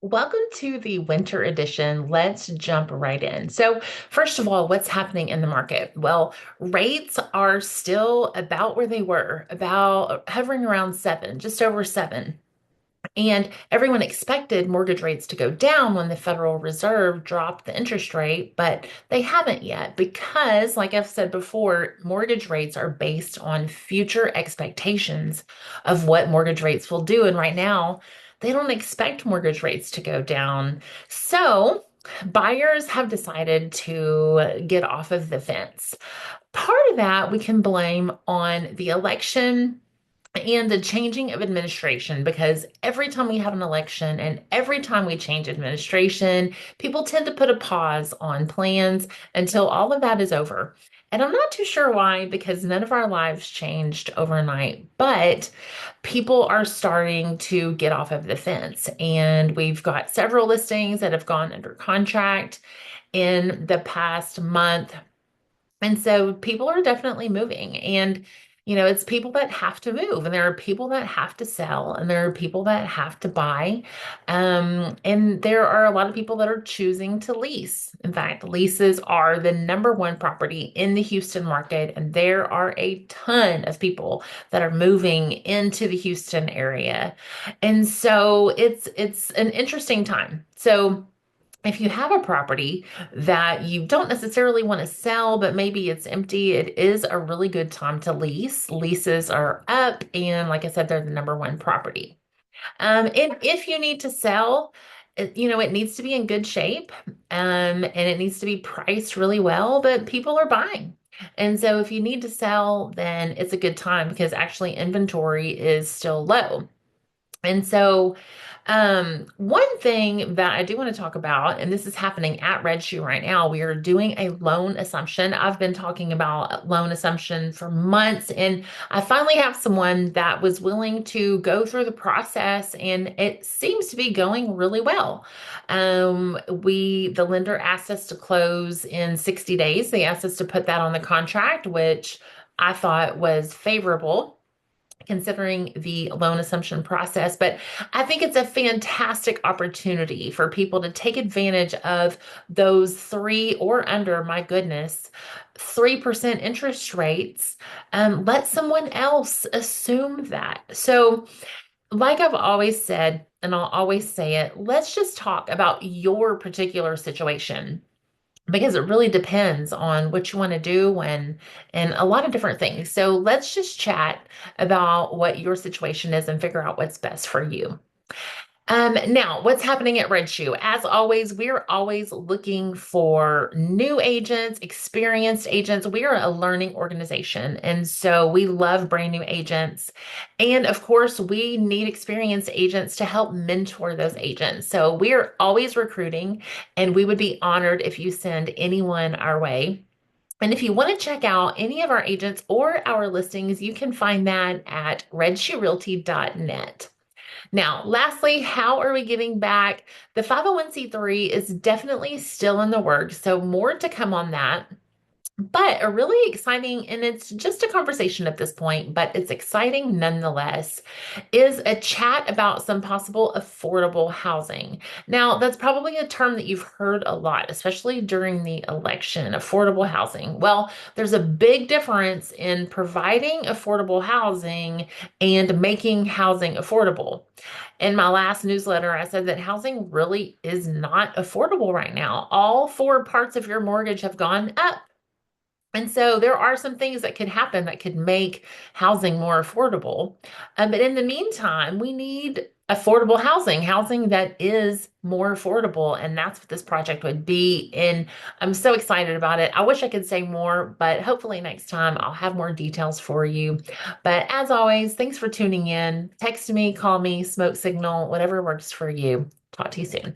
Welcome to the winter edition. Let's jump right in. So, first of all, what's happening in the market? Well, rates are still about where they were, about hovering around seven, just over seven. And everyone expected mortgage rates to go down when the Federal Reserve dropped the interest rate, but they haven't yet because, like I've said before, mortgage rates are based on future expectations of what mortgage rates will do. And right now, they don't expect mortgage rates to go down. So, buyers have decided to get off of the fence. Part of that we can blame on the election and the changing of administration, because every time we have an election and every time we change administration, people tend to put a pause on plans until all of that is over. And I'm not too sure why, because none of our lives changed overnight, but people are starting to get off of the fence. And we've got several listings that have gone under contract in the past month, and so people are definitely moving. And, it's people that have to move, and there are people that have to sell, and there are people that have to buy. And there are a lot of people that are choosing to lease. In fact, leases are the number one property in the Houston market, and there are a ton of people that are moving into the Houston area. And so it's an interesting time. So if you have a property that you don't necessarily want to sell, but maybe it's empty, it is a really good time to lease. Leases are up, and like I said, they're the number one property. And if you need to sell, it needs to be in good shape, and it needs to be priced really well, but people are buying. And so if you need to sell, then it's a good time because actually inventory is still low. And so, one thing that I do want to talk about, and this is happening at Red Shoe right now, we are doing a loan assumption. I've been talking about loan assumption for months, and I finally have someone that was willing to go through the process, and it seems to be going really well. The lender asked us to close in 60 days. They asked us to put that on the contract, which I thought was favorable considering the loan assumption process. But I think it's a fantastic opportunity for people to take advantage of those three or under, my goodness, 3% interest rates. Let someone else assume that. So, like I've always said, and I'll always say it, let's just talk about your particular situation, because it really depends on what you want to do and a lot of different things. So let's just chat about what your situation is and figure out what's best for you. Now, what's happening at Red Shoe? As always, we're always looking for new agents, experienced agents. We are a learning organization, and so we love brand new agents. And of course, we need experienced agents to help mentor those agents. So we're always recruiting, and we would be honored if you send anyone our way. And if you want to check out any of our agents or our listings, you can find that at redshoerealty.net. Now, lastly, how are we giving back? The 501c3 is definitely still in the works, so more to come on that. But a really exciting, and it's just a conversation at this point, but it's exciting nonetheless, is a chat about some possible affordable housing. Now, that's probably a term that you've heard a lot, especially during the election, affordable housing. Well, there's a big difference in providing affordable housing and making housing affordable. In my last newsletter, I said that housing really is not affordable right now. All four parts of your mortgage have gone up. And so there are some things that could happen that could make housing more affordable. But in the meantime, we need affordable housing, housing that is more affordable. And that's what this project would be. And I'm so excited about it. I wish I could say more, but hopefully next time I'll have more details for you. But as always, thanks for tuning in. Text me, call me, smoke signal, whatever works for you. Talk to you soon.